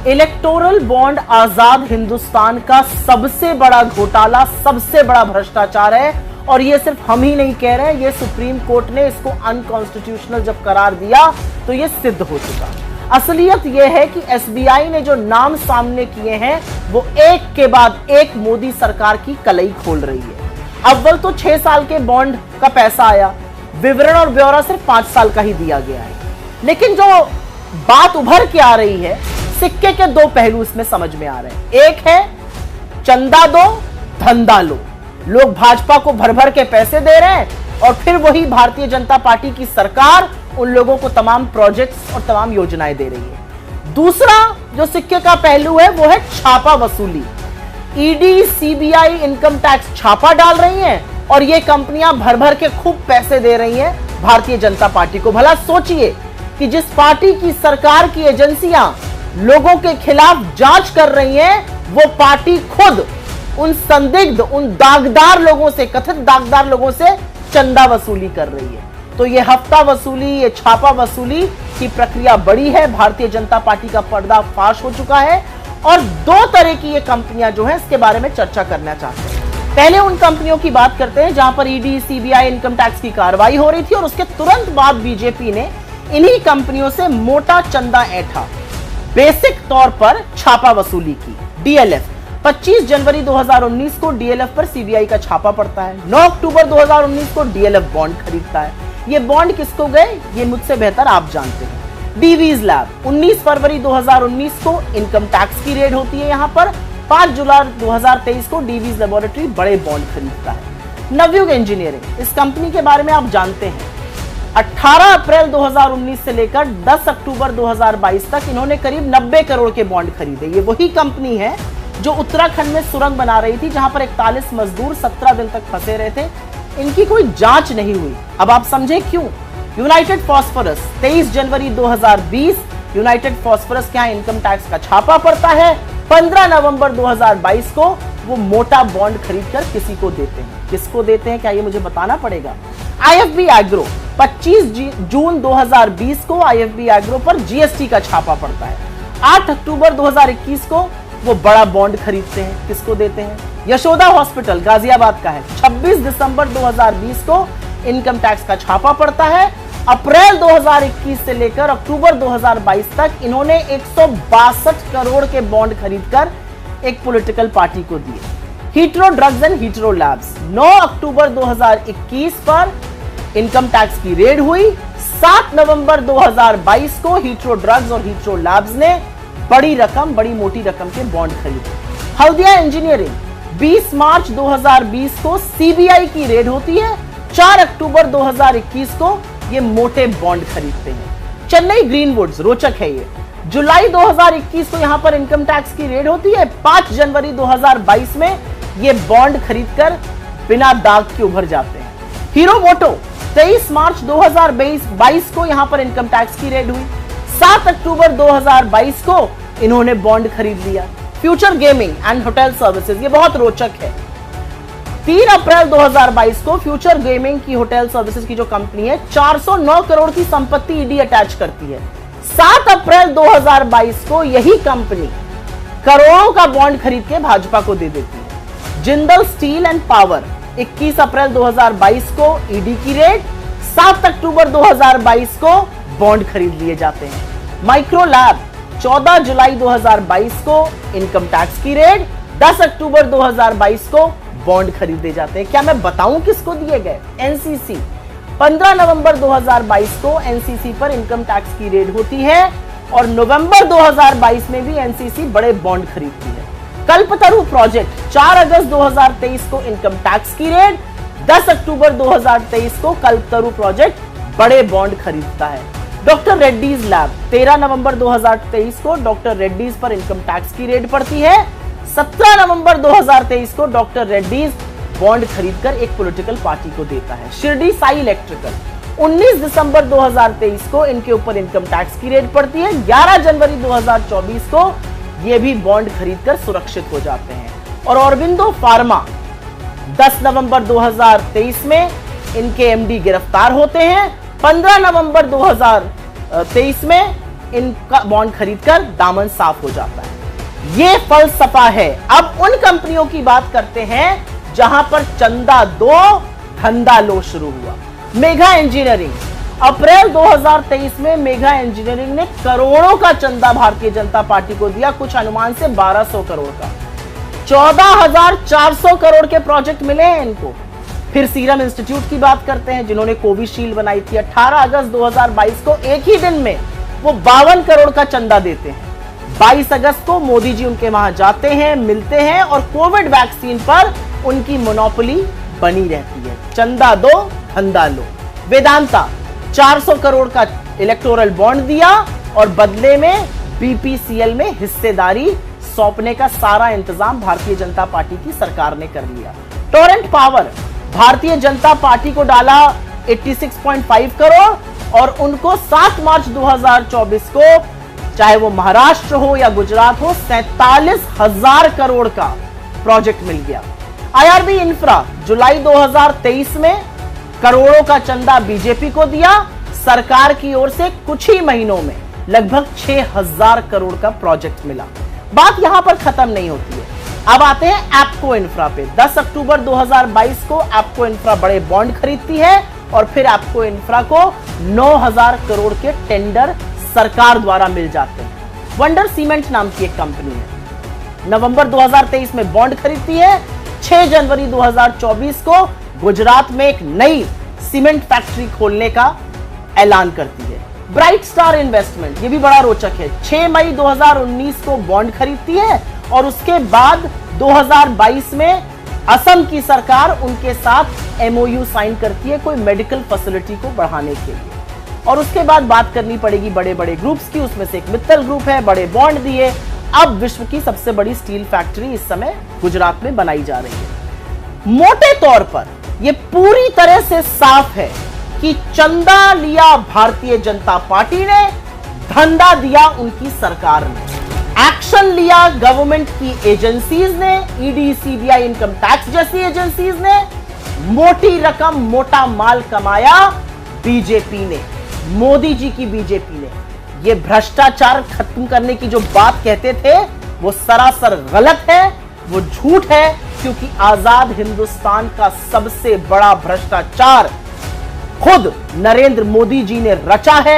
Electoral bond आजाद हिंदुस्तान का सबसे बड़ा घोटाला, सबसे बड़ा भ्रष्टाचार है। और ये सिर्फ हम ही नहीं कह रहे हैं, ये सुप्रीम कोर्ट ने इसको अनकॉन्स्टिट्यूशनल जब करार दिया तो ये सिद्ध हो चुका। असलियत यह है कि एसबीआई ने जो नाम सामने किए हैं वो एक के बाद एक मोदी सरकार की कलई खोल रही है। अव्वल तो 6 साल के बॉन्ड का पैसा आया, विवरण और ब्यौरा सिर्फ 5 साल का ही दिया गया है। लेकिन जो बात उभर के आ रही है, सिक्के के 2 पहलू इसमें समझ में आ रहे हैं। एक है चंदा दो धंधा लो, लोग भाजपा को भर भर के पैसे दे रहे हैं और फिर वही भारतीय जनता पार्टी की सरकार उन लोगों को तमाम प्रोजेक्ट्स और तमाम योजनाएं दे रही है। दूसरा जो सिक्के का पहलू है वो है छापा वसूली। ईडी, सीबीआई इनकम टैक्स छापा डाल रही हैं और ये कंपनियां भर भर के खूब पैसे दे रही हैं भारतीय जनता पार्टी को। भला सोचिए कि जिस पार्टी की सरकार की एजेंसियां लोगों के खिलाफ जांच कर रही हैं, वो पार्टी खुद उन संदिग्ध, उन दागदार लोगों से, कथित दागदार लोगों से चंदा वसूली कर रही है। तो ये हफ्ता वसूली, ये छापा वसूली की प्रक्रिया बड़ी है। भारतीय जनता पार्टी का पर्दाफाश हो चुका है और 2 तरह की ये कंपनियां जो हैं इसके बारे में चर्चा करना चाहते हैं। पहले उन कंपनियों की बात करते हैं जहां पर ईडी, सीबीआई इनकम टैक्स की कार्रवाई हो रही थी और उसके तुरंत बाद बीजेपी ने इन्हीं कंपनियों से मोटा चंदा ऐंठा, बेसिक तौर पर छापा वसूली की। डीएलएफ 25 जनवरी 2019 को डीएलएफ पर सीबीआई का छापा पड़ता है। 9 अक्टूबर 2019 को डीएलएफ बॉन्ड खरीदता है। ये बॉन्ड किसको गए, ये मुझसे बेहतर आप जानते हैं। डीवीज लैब 19 फरवरी 2019 को इनकम टैक्स की रेड होती है। यहां पर 5 जुलाई 2023 को डीवीज लेबोरेटरी बड़े बॉन्ड खरीदता है। नवयुग इंजीनियरिंग, इस कंपनी के बारे में आप जानते हैं। 18 अप्रैल 2019 से लेकर 10 अक्टूबर 2022 तक इन्होंने करीब 90 करोड़ के बॉन्ड खरीदे। ये वही कंपनी है जो उत्तराखंड में सुरंग बना रही थी, जहां पर 41 मजदूर 17 दिन तक फंसे रहे थे। इनकी कोई जांच नहीं हुई। अब आप समझे क्यों। यूनाइटेड फॉस्फोरस 23 जनवरी 2020 यूनाइटेड फॉस्फोरस के यहां इनकम टैक्स का छापा पड़ता है। 15 नवंबर 2022 को वो मोटा बॉन्ड खरीदकर किसी को देते हैं। किसको देते हैं क्या ये मुझे बताना पड़ेगा। आईएफबी एग्रो 25 जून 2020 को आईएफबी एग्रो पर जीएसटी का छापा पड़ता है। 8 अक्टूबर 2021 को वो बड़ा बॉन्ड खरीदते हैं। किसको देते हैं। यशोदा हॉस्पिटल गाजियाबाद का है। 26 दिसंबर 2020 को इनकम टैक्स का छापा पड़ता है। अप्रैल 2021 से लेकर अक्टूबर 2022 तक इन्होंने 162 करोड़ के बॉन्ड खरीदकर एक पॉलिटिकल पार्टी को दिए। Hetero drugs and hetero labs 9 अक्टूबर 2021 पर इनकम टैक्स की रेड हुई। 7 नवंबर 2022 को हीट्रो ड्रग्स और हीट्रो लैब्स ने बड़ी रकम, बड़ी मोटी रकम के बॉन्ड खरीदे। हल्दिया इंजीनियरिंग 20 मार्च 2020 को सीबीआई की रेड होती है। 4 अक्टूबर 2021 को ये मोटे बॉन्ड खरीदते हैं। चेन्नई ग्रीनवुड्स, रोचक है ये, जुलाई 2021 को यहां पर इनकम टैक्स की रेड होती है। 5 जनवरी 2022 में ये बॉन्ड खरीदकर बिना दाग के उभर जाते हैं। हीरो मोटो 23 मार्च 2022 को यहां पर इनकम टैक्स की रेड हुई। 7 अक्टूबर 2022 को इन्होंने बॉन्ड खरीद लिया। Future gaming and hotel services, ये बहुत रोचक है। 3 अप्रैल 2022 को फ्यूचर गेमिंग की होटल सर्विसेज की जो कंपनी है 409 करोड़ की संपत्ति ईडी अटैच करती है। 7 अप्रैल 2022 को यही कंपनी करोड़ों का बॉन्ड खरीद के भाजपा को दे देती है। जिंदल स्टील एंड पावर 21 अप्रैल 2022 को ईडी की रेड। 7 अक्टूबर 2022 को बॉन्ड खरीद लिए जाते हैं। माइक्रो लैब 14 जुलाई 2022 को इनकम टैक्स की रेड। 10 अक्टूबर 2022 को बॉन्ड खरीदे जाते हैं। क्या मैं बताऊं किसको दिए गए। एनसीसी 15 नवंबर 2022 को एनसीसी पर इनकम टैक्स की रेड होती है और नवंबर 2022 में भी एनसीसी बड़े बॉन्ड खरीदती है। कल्पतरु प्रोजेक्ट 4 अगस्त 2023 को इनकम टैक्स की रेड। 10 अक्टूबर 2023 को कल्पतरु प्रोजेक्ट बड़े बॉन्ड खरीदता है। डॉक्टर रेड्डीज लैब 13 नवंबर 2023 को डॉक्टर रेड्डीज पर इनकम टैक्स की रेड पड़ती है। 17 नवंबर 2023 को डॉक्टर रेड्डीज बॉन्ड खरीदकर एक पॉलिटिकल पार्टी को देता है। शिरडी साई इलेक्ट्रिकल 19 दिसंबर 2023 को इनके ऊपर इनकम टैक्स की रेड पड़ती है। 11 जनवरी 2024 को ये भी बॉन्ड खरीदकर सुरक्षित हो जाते हैं। और ऑरबिंदो फार्मा 10 नवंबर 2023 में इनके एमडी गिरफ्तार होते हैं। 15 नवंबर 2023 में इनका बॉन्ड खरीदकर दामन साफ हो जाता है। ये फलसफा है। अब उन कंपनियों की बात करते हैं जहां पर चंदा दो धंधा लो शुरू हुआ। मेगा इंजीनियरिंग, अप्रैल 2023 में मेगा इंजीनियरिंग ने करोड़ों का चंदा भारतीय जनता पार्टी को दिया, कुछ अनुमान से 1200 करोड़ का। 14,400 करोड़ के प्रोजेक्ट मिले हैं इनको। फिर सीरम इंस्टीट्यूट की बात करते हैं जिन्होंने कोविशील्ड बनाई थी। 18 अगस्त 2022 को एक ही दिन में वो 52 करोड़ का चंदा देते हैं। 22 अगस्त को मोदी जी उनके वहां जाते हैं, मिलते हैं और कोविड वैक्सीन पर उनकी मोनोपोली बनी रहती है। चंदा दो धंधा लो। वेदांता 400 करोड़ का इलेक्टोरल बॉन्ड दिया और बदले में बीपीसीएल में हिस्सेदारी सौंपने का सारा इंतजाम भारतीय जनता पार्टी की सरकार ने कर लिया। Torrent power, Bharatiya Janata party को डाला 86.5 करोड़ और उनको 7 मार्च 2024 को, चाहे वो महाराष्ट्र हो या गुजरात हो, 47,000 करोड़ का प्रोजेक्ट मिल गया। आईआरबी इंफ्रा, जुलाई 2023 में करोड़ों का चंदा बीजेपी को दिया। सरकार की ओर से कुछ ही महीनों में लगभग 6,000 करोड़ का प्रोजेक्ट मिला। बात यहां पर खत्म नहीं होती है। अब आते हैं एप्को इंफ्रा पे। 10 अक्टूबर 2022 को एप्को इंफ्रा बड़े बॉन्ड खरीदती है और फिर एप्को इंफ्रा को 9,000 करोड़ के टेंडर सरकार द्वारा मिल जाते हैं। वंडर सीमेंट नाम की एक कंपनी है, नवंबर 2023 में बॉन्ड खरीदती है। 6 जनवरी 2024 को गुजरात में एक नई सीमेंट फैक्ट्री खोलने का ऐलान करती है। ब्राइट स्टार इन्वेस्टमेंट, ये भी बड़ा रोचक है। 6 मई 2019 को बॉन्ड खरीदती है और उसके बाद 2022 में असम की सरकार उनके साथ एमओयू साइन करती है कोई मेडिकल फैसिलिटी को बढ़ाने के लिए। और उसके बाद बात करनी पड़ेगी बड़े बड़े ग्रुप्स की, उसमें से एक मित्तल ग्रुप है, बड़े बॉन्ड दिए। अब विश्व की सबसे बड़ी स्टील फैक्ट्री इस समय गुजरात में बनाई जा रही है। मोटे तौर पर यह पूरी तरह से साफ है कि चंदा लिया भारतीय जनता पार्टी ने, धंधा दिया उनकी सरकार ने। एक्शन लिया गवर्नमेंट की एजेंसीज ने, ईडी, सीबीआई, इनकम टैक्स जैसी एजेंसीज ने। मोटी रकम, मोटा माल कमाया बीजेपी ने, मोदी जी की बीजेपी ने। ये भ्रष्टाचार खत्म करने की जो बात कहते थे वो सरासर गलत है, वो झूठ है, क्योंकि आजाद हिंदुस्तान का सबसे बड़ा भ्रष्टाचार खुद नरेंद्र मोदी जी ने रचा है।